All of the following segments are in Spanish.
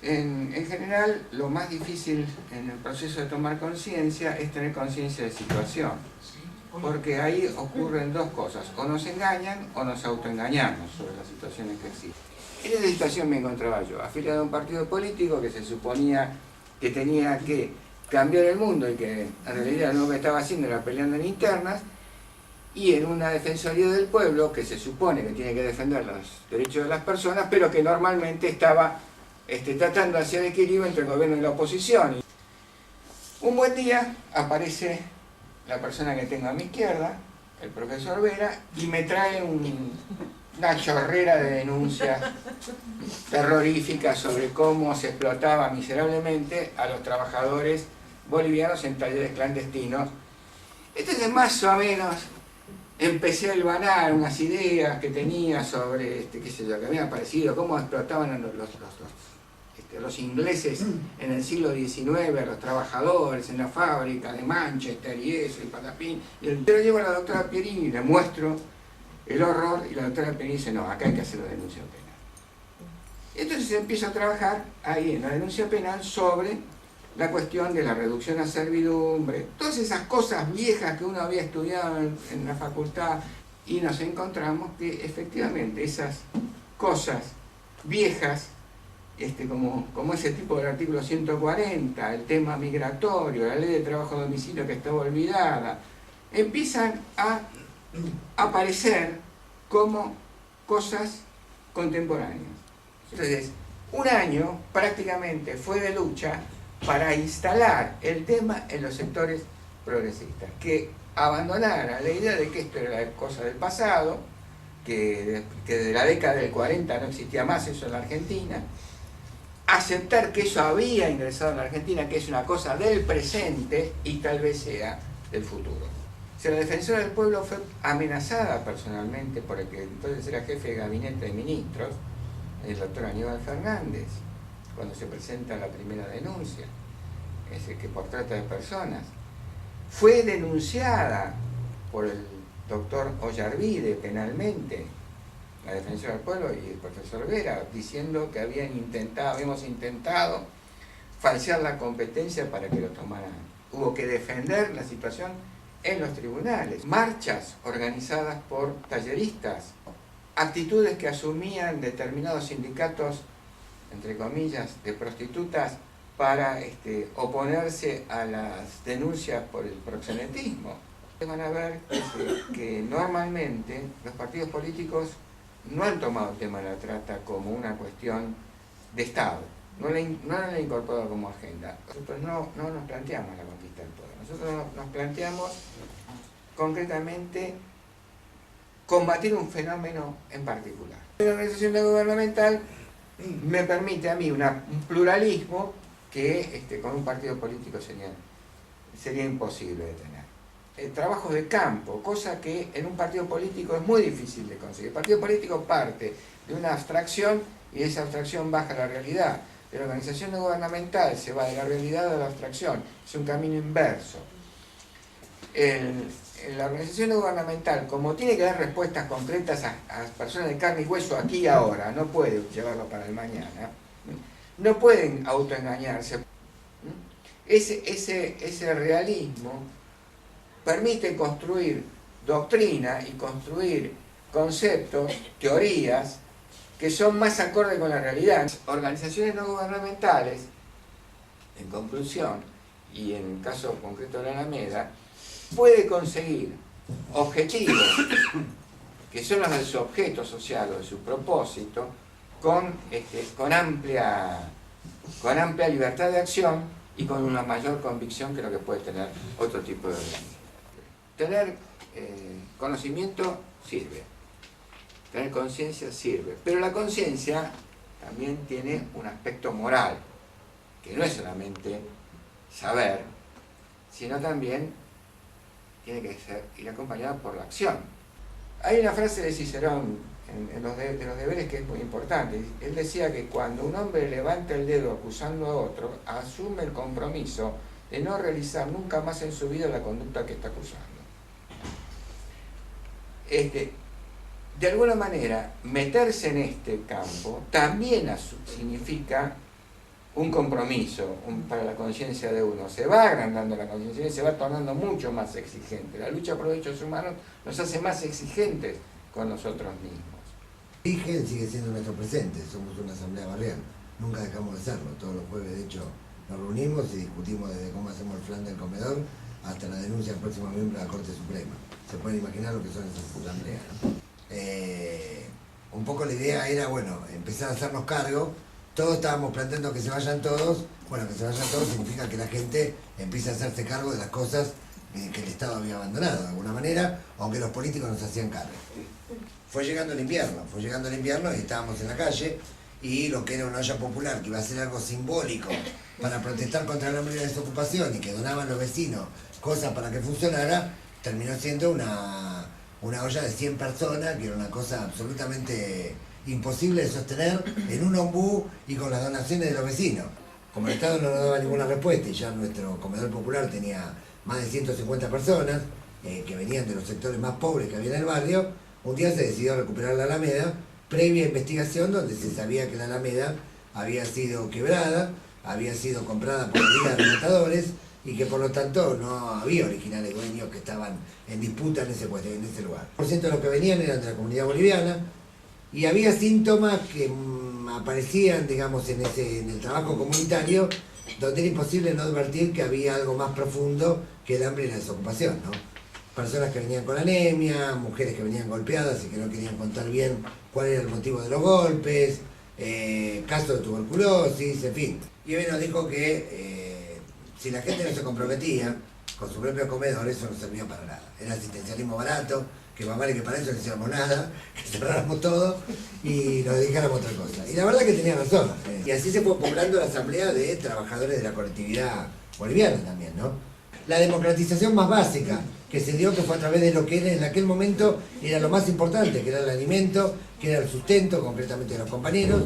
En general, lo más difícil en el proceso de tomar conciencia es tener conciencia de situación. Porque ahí ocurren dos cosas: o nos engañan o nos autoengañamos sobre las situaciones que existen. En esa situación me encontraba yo, afiliado a un partido político que se suponía que tenía que cambiar el mundo y que en realidad lo que estaba haciendo era peleando en internas, y en una defensoría del pueblo que se supone que tiene que defender los derechos de las personas, pero que normalmente estaba tratando de hacer equilibrio entre el gobierno y la oposición. Un buen día aparece la persona que tengo a mi izquierda, el profesor Vera, y me trae una chorrera de denuncias terroríficas sobre cómo se explotaba miserablemente a los trabajadores bolivianos en talleres clandestinos. Entonces, más o menos, empecé a hilvanar unas ideas que tenía sobre, qué sé yo, que me había parecido, cómo explotaban los ingleses en el siglo XIX a los trabajadores en la fábrica de Manchester y eso, y patapín. Y yo llevo a la doctora Pierini y le muestro el horror, y la doctora Pierini dice: no, acá hay que hacer la denuncia penal. Entonces empiezo a trabajar ahí en la denuncia penal sobre la cuestión de la reducción a servidumbre, todas esas cosas viejas que uno había estudiado en la facultad, y nos encontramos que efectivamente esas cosas viejas, como ese tipo del artículo 140, el tema migratorio, la ley de trabajo a domicilio que estaba olvidada, empiezan a aparecer como cosas contemporáneas. Entonces, un año prácticamente fue de lucha para instalar el tema en los sectores progresistas, que abandonaran la idea de que esto era la cosa del pasado, que desde la década del 40 no existía más eso en la Argentina, aceptar que eso había ingresado en la Argentina, que es una cosa del presente y tal vez sea del futuro. O sea, la defensora del pueblo fue amenazada personalmente por el que entonces era jefe de gabinete de ministros, el doctor Aníbal Fernández, cuando se presenta la primera denuncia, que por trata de personas. Fue denunciada por el doctor Ollarvide penalmente, la defensora del pueblo, y el profesor Vera, diciendo que habíamos intentado falsear la competencia para que lo tomaran. Hubo que defender la situación en los tribunales, marchas organizadas por talleristas, actitudes que asumían determinados sindicatos, entre comillas, de prostitutas, para oponerse a las denuncias por el proxenetismo. Van a ver que normalmente los partidos políticos no han tomado el tema de la trata como una cuestión de Estado, no lo han incorporado como agenda. Nosotros no nos planteamos la conquista del poder, nosotros nos planteamos concretamente combatir un fenómeno en particular. La organización no gubernamental me permite a mí un pluralismo que con un partido político sería imposible de tener. Trabajos de campo, cosa que en un partido político es muy difícil de conseguir. El partido político parte de una abstracción y esa abstracción baja a la realidad. De la organización no gubernamental se va de la realidad a la abstracción, es un camino inverso. La organización no gubernamental, como tiene que dar respuestas concretas a personas de carne y hueso aquí y ahora, no puede llevarlo para el mañana, no pueden autoengañarse. Ese realismo permite construir doctrina y construir conceptos, teorías, que son más acordes con la realidad. Organizaciones no gubernamentales, en conclusión, y en el caso concreto de la Alameda, puede conseguir objetivos que son los de su objeto social o de su propósito, con amplia libertad de acción y con una mayor convicción que lo que puede tener otro tipo de organismo. Tener conocimiento sirve, tener conciencia sirve, pero la conciencia también tiene un aspecto moral, que no es solamente saber, sino también tiene que ir acompañada por la acción. Hay una frase de Cicerón de los deberes que es muy importante. Él decía que cuando un hombre levanta el dedo acusando a otro, asume el compromiso de no realizar nunca más en su vida la conducta que está acusando. De alguna manera, meterse en este campo también significa un compromiso para la conciencia de uno, se va agrandando la conciencia y se va tornando mucho más exigente. La lucha por los derechos humanos nos hace más exigentes con nosotros mismos. El origen sigue siendo nuestro presente, somos una asamblea barrial, nunca dejamos de serlo. Todos los jueves, de hecho, nos reunimos y discutimos desde cómo hacemos el plan del comedor hasta la denuncia del próximo miembro de la Corte Suprema. Se pueden imaginar lo que son esas asambleas, ¿no? Un poco la idea era, bueno, empezar a hacernos cargo. Todos estábamos planteando que se vayan todos. Bueno, que se vayan todos significa que la gente empiece a hacerse cargo de las cosas que el Estado había abandonado de alguna manera, aunque los políticos nos hacían cargo. Fue llegando el invierno y estábamos en la calle, y lo que era una olla popular, que iba a ser algo simbólico para protestar contra el hambre y la desocupación, y que donaban los vecinos cosas para que funcionara, terminó siendo una olla de 100 personas, que era una cosa absolutamente imposible de sostener en un ombú y con las donaciones de los vecinos. Como el Estado no nos daba ninguna respuesta y ya nuestro comedor popular tenía más de 150 personas que venían de los sectores más pobres que había en el barrio, un día se decidió recuperar la Alameda, previa investigación donde se sabía que la Alameda había sido quebrada, había sido comprada por la Liga de Rematadores y que por lo tanto no había originales dueños que estaban en disputa en ese lugar. Por ciento de los que venían eran de la comunidad boliviana, y había síntomas que aparecían, digamos, en el trabajo comunitario, donde era imposible no advertir que había algo más profundo que el hambre y la desocupación, ¿no? Personas que venían con anemia, mujeres que venían golpeadas y que no querían contar bien cuál era el motivo de los golpes, casos de tuberculosis, en fin. Y él nos dijo que si la gente no se comprometía con su propio comedor, eso no servía para nada. Era asistencialismo barato, que más vale que para eso no hiciéramos nada, que cerráramos todo y nos dedicáramos a otra cosa. Y la verdad que tenía razón. Y así se fue poblando la asamblea de trabajadores de la colectividad boliviana también, ¿no? La democratización más básica que se dio, que fue a través de lo que en aquel momento era lo más importante, que era el alimento, que era el sustento, concretamente de los compañeros.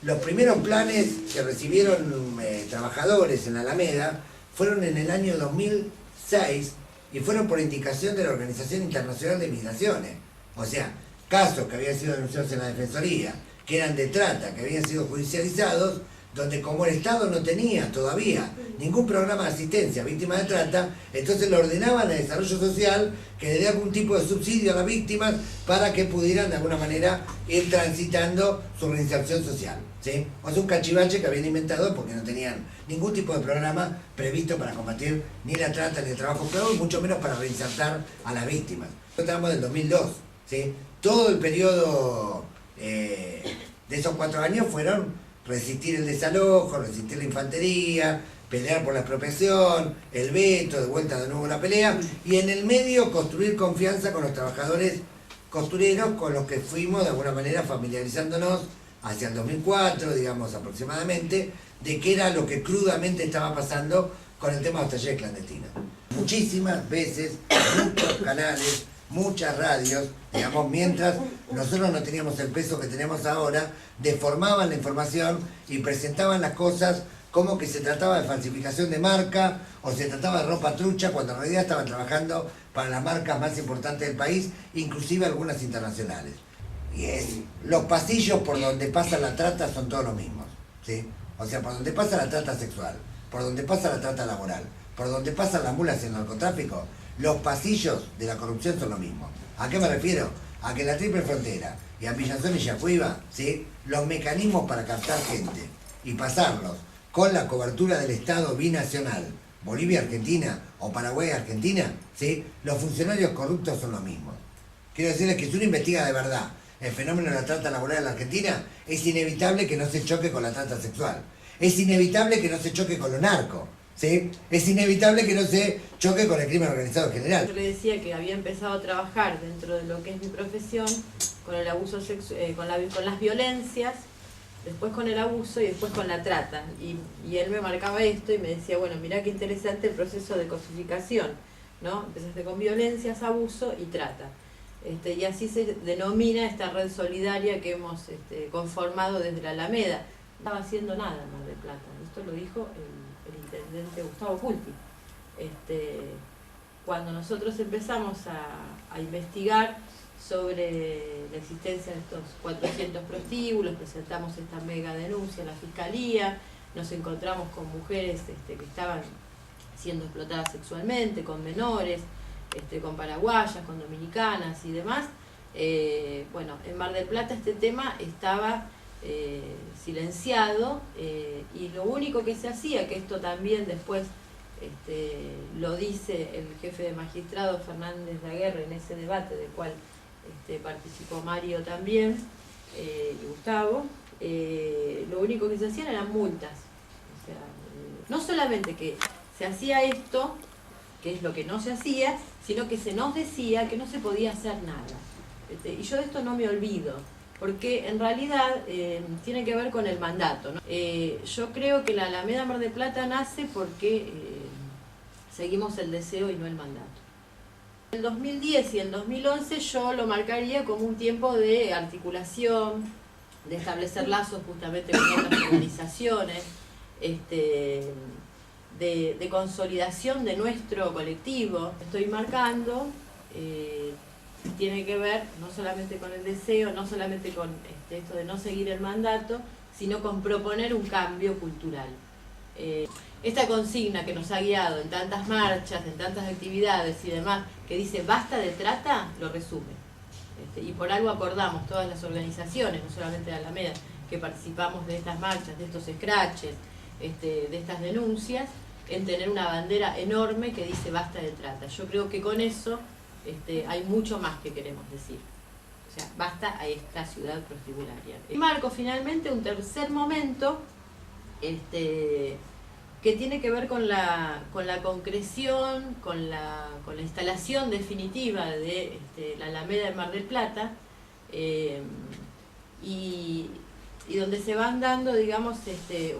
Los primeros planes que recibieron trabajadores en la Alameda fueron en el año 2006, y fueron por indicación de la Organización Internacional de Migraciones. O sea, casos que habían sido denunciados en la Defensoría, que eran de trata, que habían sido judicializados, donde como el Estado no tenía todavía ningún programa de asistencia a víctimas de trata, entonces le ordenaban al Desarrollo Social que le dé algún tipo de subsidio a las víctimas para que pudieran de alguna manera ir transitando su reinserción social, ¿sí? O sea, un cachivache que habían inventado porque no tenían ningún tipo de programa previsto para combatir ni la trata ni el trabajo esclavo, y mucho menos para reinsertar a las víctimas. Estamos en el 2002, ¿sí? Todo el periodo de esos 4 años fueron resistir el desalojo, resistir la infantería, pelear por la expropiación, el veto, de vuelta de nuevo la pelea, y en el medio construir confianza con los trabajadores costureros, con los que fuimos de alguna manera familiarizándonos hacia el 2004, digamos aproximadamente, de qué era lo que crudamente estaba pasando con el tema de los talleres clandestinos. Muchísimas veces, muchos canales, muchas radios, digamos, mientras nosotros no teníamos el peso que tenemos ahora, deformaban la información y presentaban las cosas como que se trataba de falsificación de marca o se trataba de ropa trucha, cuando en realidad estaban trabajando para las marcas más importantes del país, inclusive algunas internacionales. Y los pasillos por donde pasa la trata son todos los mismos, ¿sí? O sea, por donde pasa la trata sexual, por donde pasa la trata laboral, por donde pasan las mulas y el narcotráfico, los pasillos de la corrupción son lo mismo. ¿A qué me refiero? A que en la Triple Frontera y a Villazón y Yacuiba, ¿sí?, los mecanismos para captar gente y pasarlos con la cobertura del Estado binacional, Bolivia-Argentina o Paraguay-Argentina, ¿sí?, los funcionarios corruptos son los mismos. Quiero decirles que si uno investiga de verdad el fenómeno de la trata laboral en la Argentina, es inevitable que no se choque con la trata sexual. Es inevitable que no se choque con lo narco. ¿Sí? Es inevitable que no se choque con el crimen organizado en general. Yo le decía que había empezado a trabajar dentro de lo que es mi profesión con el abuso con las violencias, después con el abuso y después con la trata. Y él me marcaba esto y me decía, bueno, mirá qué interesante el proceso de cosificación, ¿no? Empezaste con violencias, abuso y trata. Y así se denomina esta red solidaria que hemos conformado desde la Alameda. No estaba haciendo nada en Mar del Plata. Esto lo dijo el intendente Gustavo Culti. Cuando nosotros empezamos a investigar sobre la existencia de estos 400 prostíbulos, presentamos esta mega denuncia a la Fiscalía, nos encontramos con mujeres que estaban siendo explotadas sexualmente, con menores, con paraguayas, con dominicanas y demás. Bueno, en Mar del Plata este tema estaba silenciado, y lo único que se hacía, que esto también después lo dice el jefe de magistrado Fernández de Aguerre en ese debate del cual participó Mario también, y Gustavo, lo único que se hacían eran multas. O sea, no solamente que se hacía esto, que es lo que no se hacía, sino que se nos decía que no se podía hacer nada. Y yo de esto no me olvido, porque en realidad tiene que ver con el mandato, ¿no? Yo creo que la Alameda Mar del Plata nace porque seguimos el deseo y no el mandato. El 2010 y el 2011 yo lo marcaría como un tiempo de articulación, de establecer lazos justamente con otras organizaciones, de consolidación de nuestro colectivo. Estoy marcando, tiene que ver no solamente con el deseo, no solamente con esto de no seguir el mandato, sino con proponer un cambio cultural. Esta consigna que nos ha guiado en tantas marchas, en tantas actividades y demás, que dice basta de trata, lo resume. Y por algo acordamos todas las organizaciones, no solamente de Alameda, que participamos de estas marchas, de estos scratches, de estas denuncias, en tener una bandera enorme que dice basta de trata. Yo creo que con eso hay mucho más que queremos decir. O sea, basta a esta ciudad prostibularia. Y marco finalmente un tercer momento que tiene que ver con la concreción, con la instalación definitiva de la Alameda de Mar del Plata, y donde se van dando, digamos,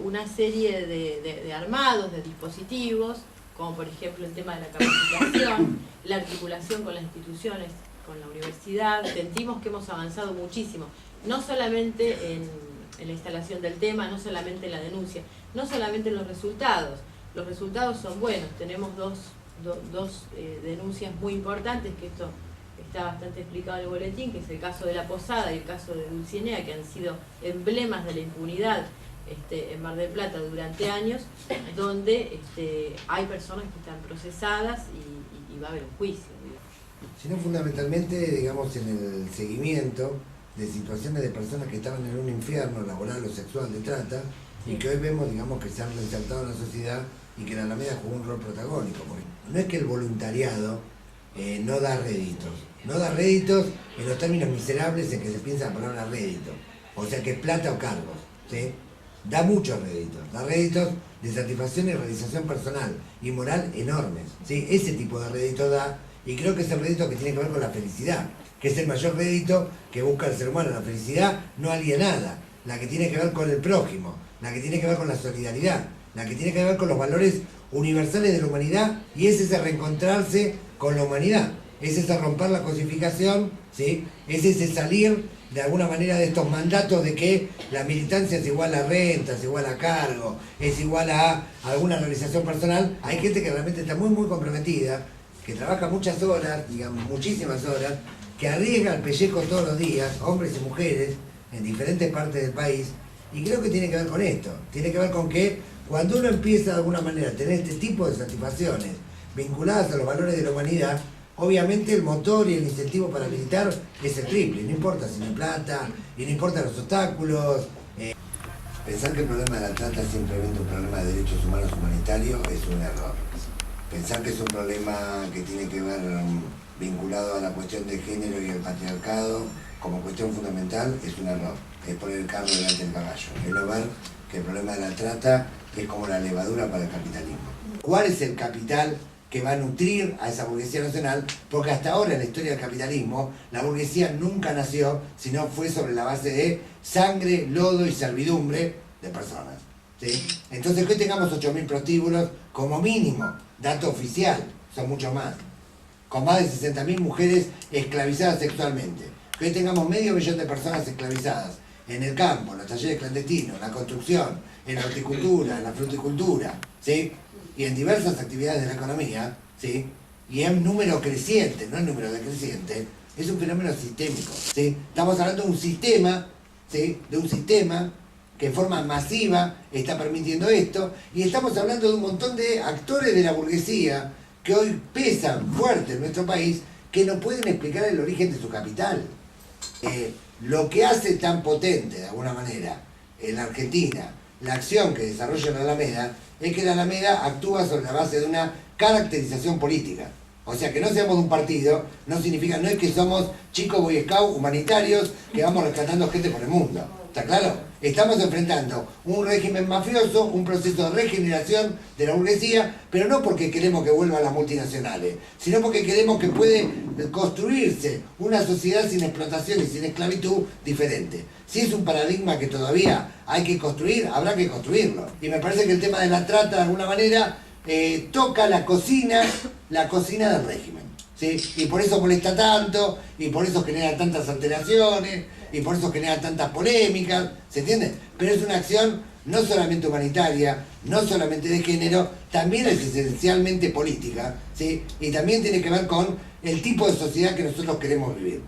una serie de armados, de dispositivos, como por ejemplo el tema de la capacitación, la articulación con las instituciones, con la universidad. Sentimos que hemos avanzado muchísimo, no solamente en la instalación del tema, no solamente en la denuncia, no solamente en los resultados. Los resultados son buenos, tenemos dos denuncias muy importantes, que esto está bastante explicado en el boletín, que es el caso de La Posada y el caso de Dulcinea, que han sido emblemas de la impunidad en Mar del Plata durante años, donde hay personas que están procesadas y va a haber un juicio. Sino fundamentalmente, digamos, en el seguimiento de situaciones de personas que estaban en un infierno laboral o sexual de trata, sí, y que hoy vemos, digamos, que se han reinsertado en la sociedad y que la Alameda jugó un rol protagónico. Porque no es que el voluntariado no da réditos en los términos miserables en que se piensa la palabra rédito, o sea que es plata o cargos, ¿sí? Da muchos réditos, da réditos de satisfacción y realización personal y moral enormes, ¿sí? Ese tipo de rédito da, y creo que es el rédito que tiene que ver con la felicidad, que es el mayor rédito que busca el ser humano, la felicidad no alienada, la que tiene que ver con el prójimo, la que tiene que ver con la solidaridad, la que tiene que ver con los valores universales de la humanidad, y es ese reencontrarse con la humanidad, es ese romper la cosificación, ¿sí? Es ese salir de alguna manera de estos mandatos de que la militancia es igual a renta, es igual a cargo, es igual a alguna realización personal. Hay gente que realmente está muy muy comprometida, que trabaja muchas horas, digamos muchísimas horas, que arriesga el pellejo todos los días, hombres y mujeres, en diferentes partes del país, y creo que tiene que ver con esto, tiene que ver con que cuando uno empieza de alguna manera a tener este tipo de satisfacciones vinculadas a los valores de la humanidad, obviamente el motor y el incentivo para militar es el triple, no importa si no hay plata, y no importa los obstáculos. Pensar que el problema de la trata es simplemente un problema de derechos humanos humanitarios es un error. Pensar que es un problema que tiene que ver vinculado a la cuestión de género y el patriarcado como cuestión fundamental es un error. Es poner el carro delante del caballo. Es no ver que el problema de la trata es como la levadura para el capitalismo. ¿Cuál es el capital que va a nutrir a esa burguesía nacional? Porque hasta ahora en la historia del capitalismo la burguesía nunca nació, sino fue sobre la base de sangre, lodo y servidumbre de personas, ¿sí? Entonces que hoy tengamos 8.000 prostíbulos como mínimo, dato oficial, son mucho más, con más de 60.000 mujeres esclavizadas sexualmente, que hoy tengamos 500.000 de personas esclavizadas en el campo, en los talleres clandestinos, en la construcción, en la horticultura, en la fruticultura, ¿sí? Y en diversas actividades de la economía, ¿sí? Y en número creciente, no en número decreciente, es un fenómeno sistémico, ¿sí? Estamos hablando de un sistema, ¿sí? De un sistema que en forma masiva está permitiendo esto, y estamos hablando de un montón de actores de la burguesía que hoy pesan fuerte en nuestro país, que no pueden explicar el origen de su capital. Lo que hace tan potente, de alguna manera, en la Argentina, la acción que desarrolla la Alameda, es que la Alameda actúa sobre la base de una caracterización política. O sea, que no seamos un partido, no significa, no es que somos chicos boy scout humanitarios que vamos rescatando gente por el mundo. ¿Está claro? Estamos enfrentando un régimen mafioso, un proceso de regeneración de la burguesía, pero no porque queremos que vuelvan las multinacionales, sino porque queremos que puede construirse una sociedad sin explotación y sin esclavitud diferente. Si es un paradigma que todavía hay que construir, habrá que construirlo. Y me parece que el tema de la trata, de alguna manera, toca la cocina del régimen, ¿sí? Y por eso molesta tanto, y por eso genera tantas alteraciones, y por eso genera tantas polémicas, ¿se entiende? Pero es una acción no solamente humanitaria, no solamente de género, también es esencialmente política, ¿sí? Y también tiene que ver con el tipo de sociedad que nosotros queremos vivir.